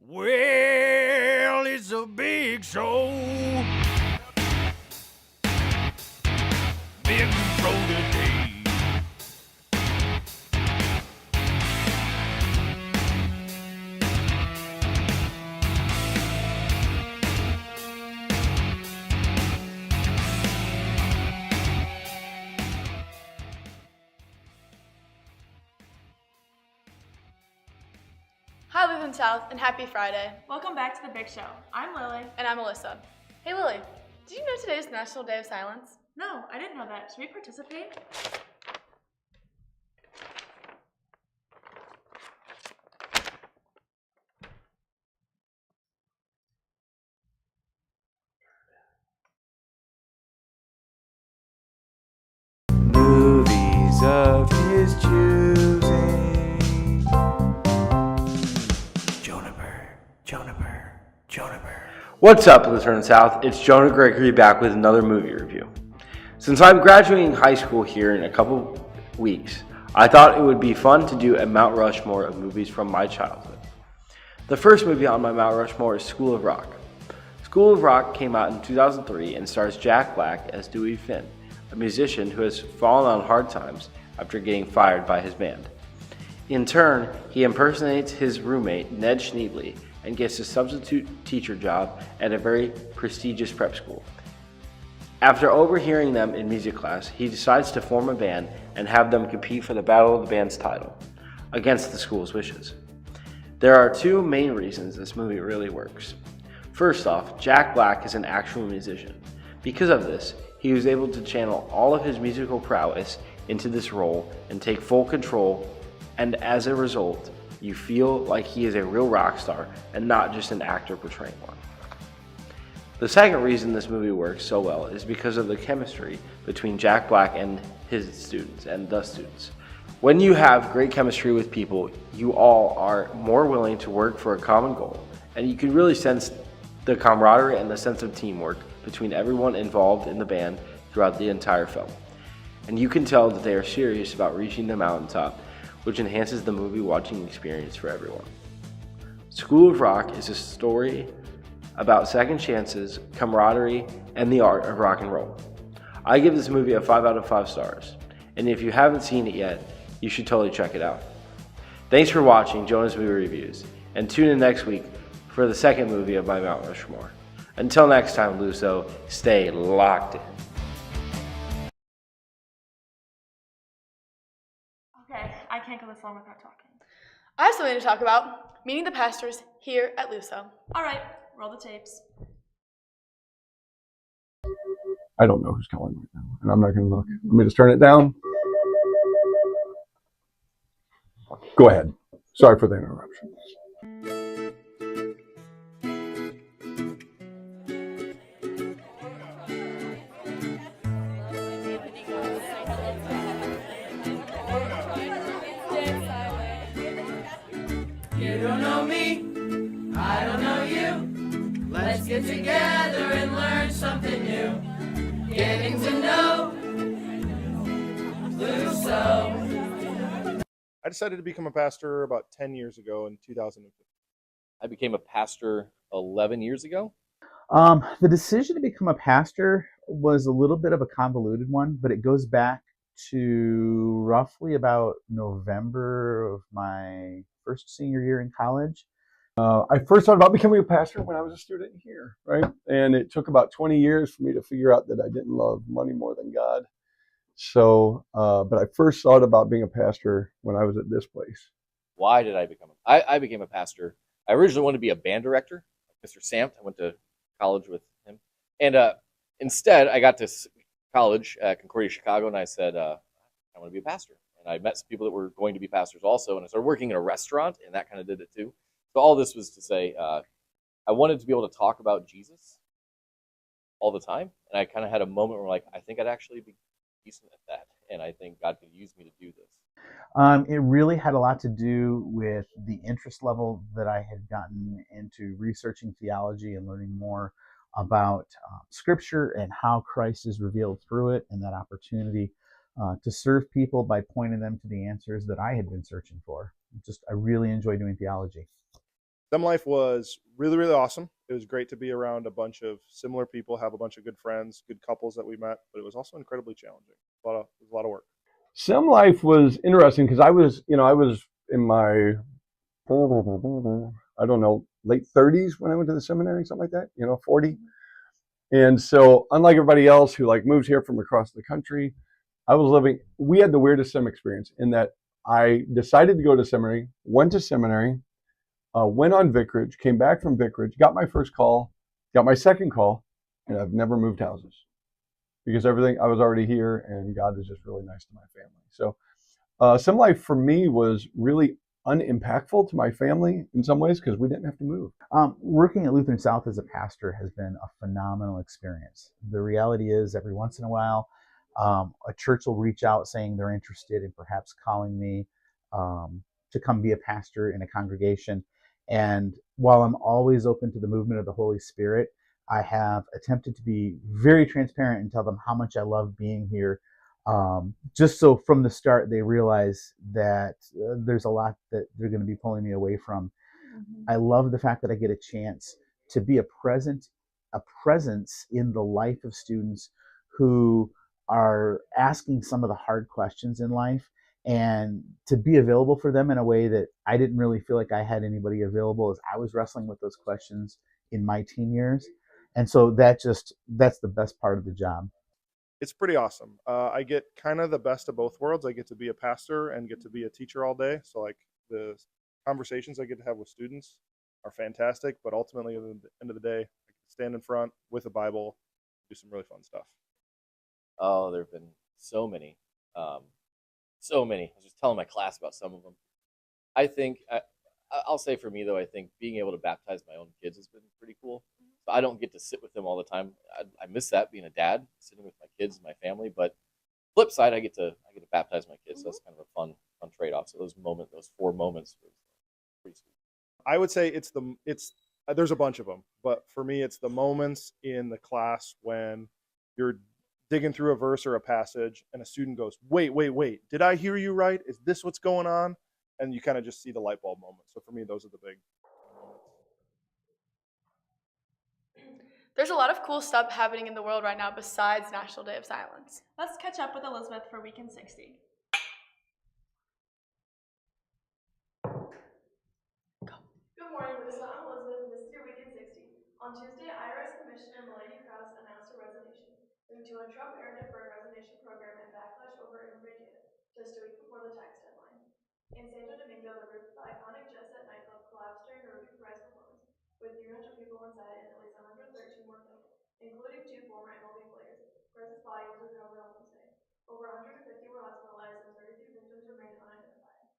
Well, it's a big show. Big show today. Hi, Live in South, and happy Friday. Welcome back to The Big Show. I'm Lily. And I'm Alyssa. Hey, Lily, did you know today's National Day of Silence? No, I didn't know that. Should we participate? Movies of his choosing. Jonah. What's up, Lutheran South? It's Jonah Gregory back with another movie review. Since I'm graduating high school here in a couple weeks, I thought it would be fun to do a Mount Rushmore of movies from my childhood. The first movie on my Mount Rushmore is School of Rock. School of Rock came out in 2003 and stars Jack Black as Dewey Finn, a musician who has fallen on hard times after getting fired by his band. In turn, he impersonates his roommate, Ned Schneebly, and gets a substitute teacher job at a very prestigious prep school. After overhearing them in music class, he decides to form a band and have them compete for the Battle of the Bands title, against the school's wishes. There are two main reasons this movie really works. First off, Jack Black is an actual musician. Because of this, he was able to channel all of his musical prowess into this role and take full control, and as a result, you feel like he is a real rock star and not just an actor portraying one. The second reason this movie works so well is because of the chemistry between Jack Black and his students and the students. When you have great chemistry with people, you all are more willing to work for a common goal, and you can really sense the camaraderie and the sense of teamwork between everyone involved in the band throughout the entire film. And you can tell that they are serious about reaching the mountaintop, which enhances the movie watching experience for everyone. School of Rock is a story about second chances, camaraderie, and the art of rock and roll. I give this movie a 5 out of 5 stars, and if you haven't seen it yet, you should totally check it out. Thanks for watching Jonah's Movie Reviews, and tune in next week for the second movie of my Mount Rushmore. Until next time, LuSo, stay locked in. Okay, I can't go this long without talking. I have something to talk about, meeting the pastors here at LuSo. All right, roll the tapes. I don't know who's calling right now, and I'm not going to look. Let me just turn it down. Go ahead. Sorry for the interruption. You don't know me, I don't know you. Let's get together and learn something new. Getting to know LuSo. I decided to become a pastor about 10 years ago in 2015. I became a pastor 11 years ago. The decision to become a pastor was a little bit of a convoluted one, but it goes back to roughly about November of my first senior year in college. I first thought about becoming a pastor when I was a student here, right? And it took about 20 years for me to figure out that I didn't love money more than God. So, but I first thought about being a pastor when I was at this place. Why did I become I became a pastor? I originally wanted to be a band director, Mr. Samt. I went to college with him. And instead, I got to college at Concordia, Chicago, and I said, I want to be a pastor. And I met some people that were going to be pastors also, and I started working in a restaurant, and that kind of did it too. So all this was to say, I wanted to be able to talk about Jesus all the time, and I kind of had a moment where like, I think I'd actually be decent at that, and I think God could use me to do this. It really had a lot to do with the interest level that I had gotten into researching theology and learning more about Scripture and how Christ is revealed through it, and that opportunity to serve people by pointing them to the answers that I had been searching for. I really enjoy doing theology. STEM life was really, really awesome. It was great to be around a bunch of similar people, have a bunch of good friends, good couples that we met, but it was also incredibly challenging. It was a lot of work. STEM life was interesting because I was in my, I don't know, late 30s when I went to the seminary, something like that, 40. And so unlike everybody else who like moved here from across the country, we had the weirdest STEM experience in that I decided to go to seminary, went to seminary, went on vicarage, came back from vicarage, got my first call, got my second call, and I've never moved houses because I was already here, and God is just really nice to my family. So STEM life for me was really unimpactful to my family in some ways because we didn't have to move. Working at Lutheran South as a pastor has been a phenomenal experience. The reality is every once in a while, a church will reach out saying they're interested in perhaps calling me to come be a pastor in a congregation. And while I'm always open to the movement of the Holy Spirit, I have attempted to be very transparent and tell them how much I love being here. Just so from the start they realize that there's a lot that they're going to be pulling me away from. I love the fact that I get a chance to be a presence in the life of students who are asking some of the hard questions in life, and to be available for them in a way that I didn't really feel like I had anybody available as I was wrestling with those questions in my teen years. And so that's the best part of the job. It's pretty awesome. I get kind of the best of both worlds. I get to be a pastor and get to be a teacher all day. So like the conversations I get to have with students are fantastic, but ultimately at the end of the day, I can stand in front with a Bible, do some really fun stuff. Oh, there have been so many. So many. I was just telling my class about some of them. I think, I'll say for me though, I think being able to baptize my own kids has been pretty cool. So I don't get to sit with them all the time. I miss that, being a dad, sitting with my kids and my family. But flip side, I get to baptize my kids. So that's kind of a fun trade-off. So those 4 moments was pretty sweet. I would say there's a bunch of them, but for me, it's the moments in the class when you're digging through a verse or a passage and a student goes, wait, did I hear you right? Is this what's going on? And you kind of just see the light bulb moment. So for me, those are the big moments. There's a lot of cool stuff happening in the world right now besides National Day of Silence. Let's catch up with Elizabeth for Weekend 60. Good morning, LuSo. I'm Elizabeth, and this is your Weekend 60. On Tuesday, IRS Commissioner Melanie Krause announced a resignation, leading to a Trump-era deferred resignation program and backlash over immigrant data, just a week before the tax deadline. In Santo Domingo, the roof of the iconic Jet Set nightclub collapsed during a Ruby Prize performance, with 300 people inside and at least 113 more killed, including 2 former MLB players. Price's body was recovered on Wednesday. Over 150 were hospitalized and 32 victims remain unidentified.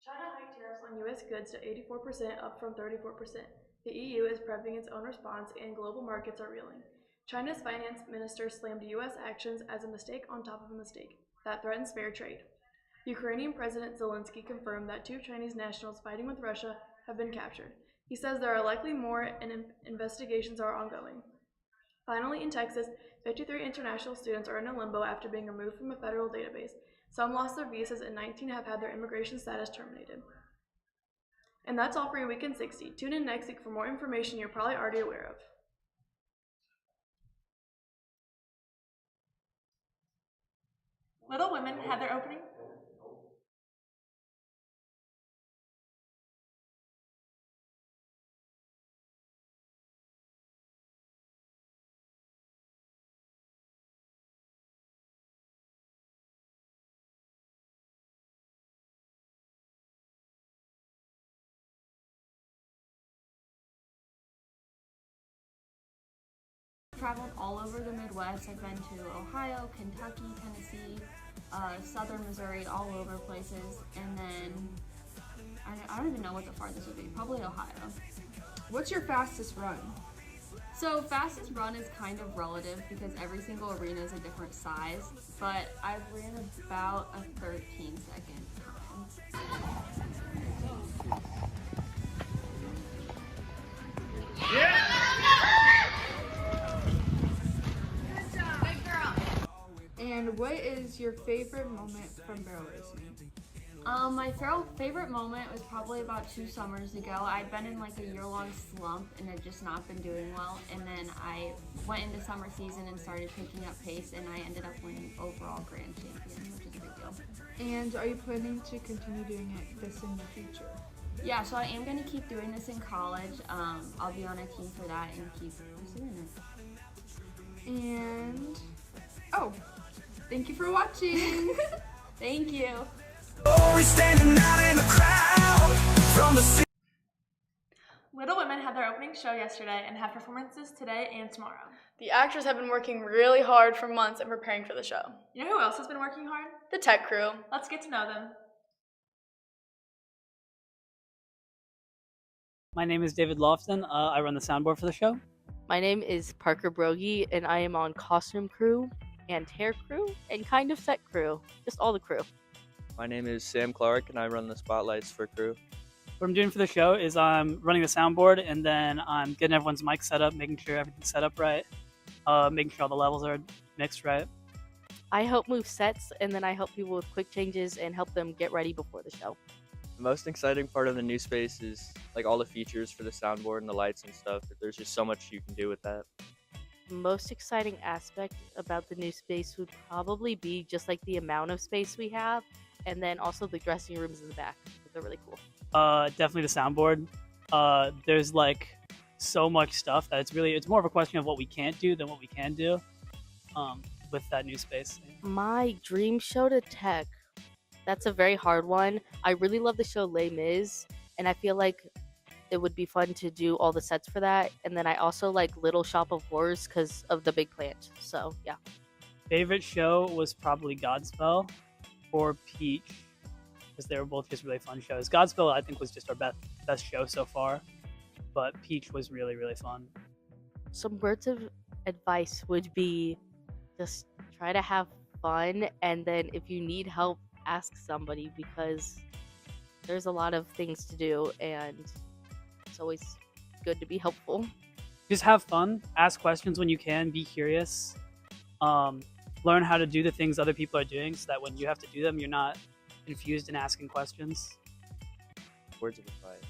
China hiked tariffs on U.S. goods to 84%, up from 34%. The EU is prepping its own response, and global markets are reeling. China's finance minister slammed U.S. actions as a mistake on top of a mistake that threatens fair trade. Ukrainian President Zelensky confirmed that 2 Chinese nationals fighting with Russia have been captured. He says there are likely more and investigations are ongoing. Finally, in Texas, 53 international students are in a limbo after being removed from a federal database. Some lost their visas and 19 have had their immigration status terminated. And that's all for your Weekend 60. Tune in next week for more information you're probably already aware of. Little Women had their opening. Traveled all over the Midwest. I've been to Ohio, Kentucky, Tennessee, southern Missouri, all over places. And then, I don't even know what the farthest would be, probably Ohio. What's your fastest run? So fastest run is kind of relative because every single arena is a different size, but I've ran about a 13-second time. And what is your favorite moment from barrel racing? My favorite moment was probably about 2 summers ago. I'd been in like a year-long slump and had just not been doing well. And then I went into summer season and started picking up pace, and I ended up winning overall grand champion, which is a big deal. And are you planning to continue doing this in the future? Yeah, so I am going to keep doing this in college. I'll be on a team for that and keep pursuing it. And oh, thank you for watching. Thank you. Little Women had their opening show yesterday and have performances today and tomorrow. The actors have been working really hard for months and preparing for the show. You know who else has been working hard? The tech crew. Let's get to know them. My name is David Lofton. I run the soundboard for the show. My name is Parker Brogy, and I am on costume crew and hair crew and kind of set crew. Just all the crew. My name is Sam Clark, and I run the spotlights for crew. What I'm doing for the show is I'm running the soundboard, and then I'm getting everyone's mic set up, making sure everything's set up right, making sure all the levels are mixed right. I help move sets, and then I help people with quick changes and help them get ready before the show. The most exciting part of the new space is like all the features for the soundboard and the lights and stuff. There's just so much you can do with that. The most exciting aspect about the new space would probably be just like the amount of space we have, and then also the dressing rooms in the back. They're really cool. Definitely the soundboard. There's like so much stuff that it's more of a question of what we can't do than what we can do with that new space. My dream show to tech, that's a very hard one. I really love the show Les Mis, and I feel like it would be fun to do all the sets for that. And then I also like Little Shop of Horrors because of the big plant. So yeah. Favorite show was probably Godspell or Peach, because they were both just really fun shows. Godspell, I think, was just our best show so far, but Peach was really, really fun. Some words of advice would be just try to have fun, and then if you need help, ask somebody, because there's a lot of things to do, and it's always good to be helpful. Just have fun, ask questions when you can, be curious, learn how to do the things other people are doing so that when you have to do them, you're not confused and asking questions. Words of advice.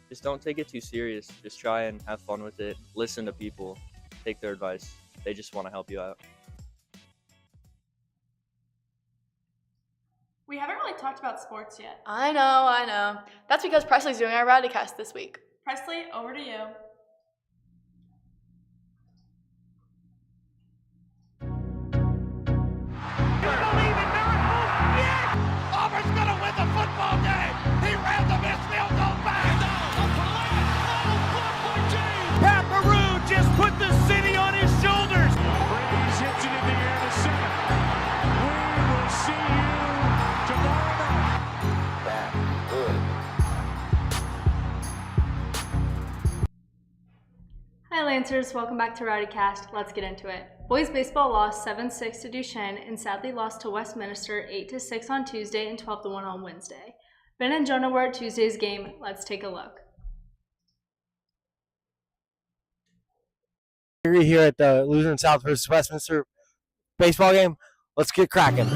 Just don't take it too serious. Just try and have fun with it. Listen to people. Take their advice. They just want to help you out. We haven't really talked about sports yet. I know. That's because Presley's doing our Rowdycast this week. Presley, over to you. Auburn's gonna win the football game. He ran the missed field goal back. Pat Maroon just put the city on his shoulders. Breeze hits it in the air to center. We will see you tomorrow night. Back good. Hi Lancers, welcome back to Rowdycast. Let's get into it. Boys baseball lost 7-6 to Duchesne and sadly lost to Westminster 8-6 on Tuesday and 12-1 on Wednesday. Ben and Jonah were at Tuesday's game. Let's take a look. We're here at the Lutheran South versus Westminster baseball game. Let's get cracking.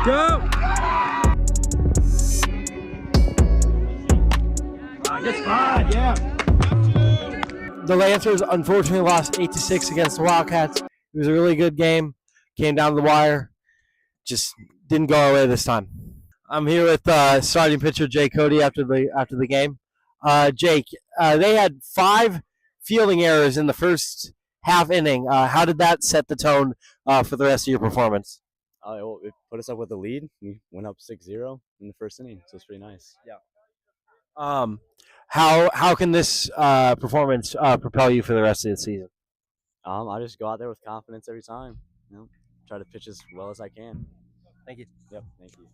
Go! It's fine, yeah. The Lancers unfortunately lost 8-6 against the Wildcats. It was a really good game. Came down to the wire. Just didn't go our way this time. I'm here with starting pitcher Jay Cody after the game. Jake, they had 5 fielding errors in the first half inning. How did that set the tone for the rest of your performance? It put us up with a lead. We went up 6-0 in the first inning, so it's pretty nice. Yeah. How can this performance propel you for the rest of the season? I just go out there with confidence every time. Try to pitch as well as I can. Thank you. Yep, thank you.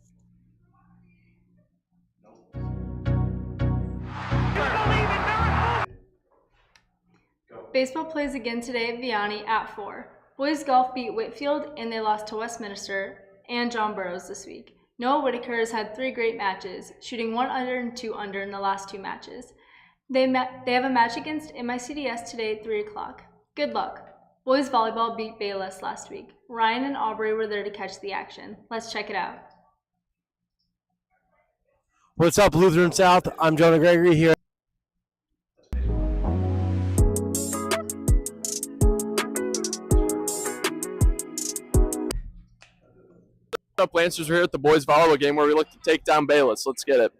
Go. Baseball plays again today at Vianney at 4. Boys golf beat Whitfield and they lost to Westminster and John Burroughs this week. Noah Whitaker has had 3 great matches, shooting 1 under and 2 under in the last 2 matches. They have a match against MICDS today at 3 o'clock. Good luck. Boys volleyball beat Bayless last week. Ryan and Aubrey were there to catch the action. Let's check it out. What's up, Lutheran South? I'm Jonah Gregory here. What's up, Lancers? We're here at the boys volleyball game where we look to take down Bayless. Let's get it.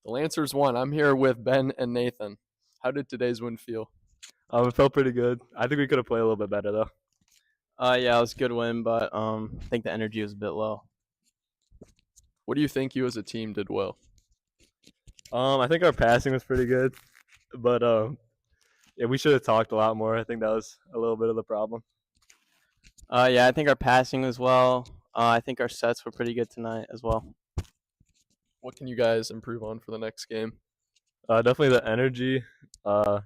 The Lancers won. I'm here with Ben and Nathan. How did today's win feel? It felt pretty good. I think we could have played a little bit better though. Yeah, it was a good win, but I think the energy was a bit low. What do you think you as a team did well? I think our passing was pretty good, but yeah, we should have talked a lot more. I think that was a little bit of the problem. Yeah, I think our passing was well. I think our sets were pretty good tonight as well. What can you guys improve on for the next game? Definitely the energy. The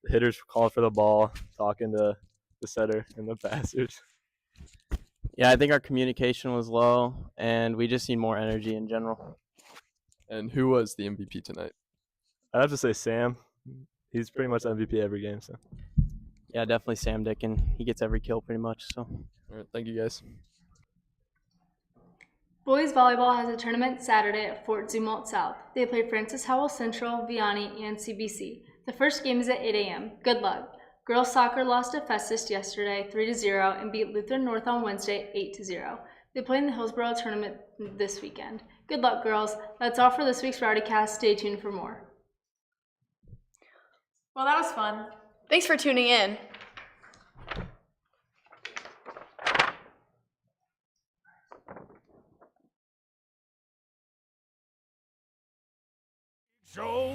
hitters calling for the ball, talking to the setter and the passers. Yeah, I think our communication was low, and we just need more energy in general. And who was the MVP tonight? I'd have to say Sam. He's pretty much MVP every game. So. Yeah, definitely Sam Dickin. He gets every kill pretty much. So. All right, thank you guys. Boys volleyball has a tournament Saturday at Fort Zumwalt South. They play Francis Howell Central, Vianney, and CBC. The first game is at 8 a.m. Good luck. Girls soccer lost to Festus yesterday 3-0 and beat Lutheran North on Wednesday 8-0. They play in the Hillsborough tournament this weekend. Good luck, girls. That's all for this week's Rowdycast. Stay tuned for more. Well, that was fun. Thanks for tuning in. Joe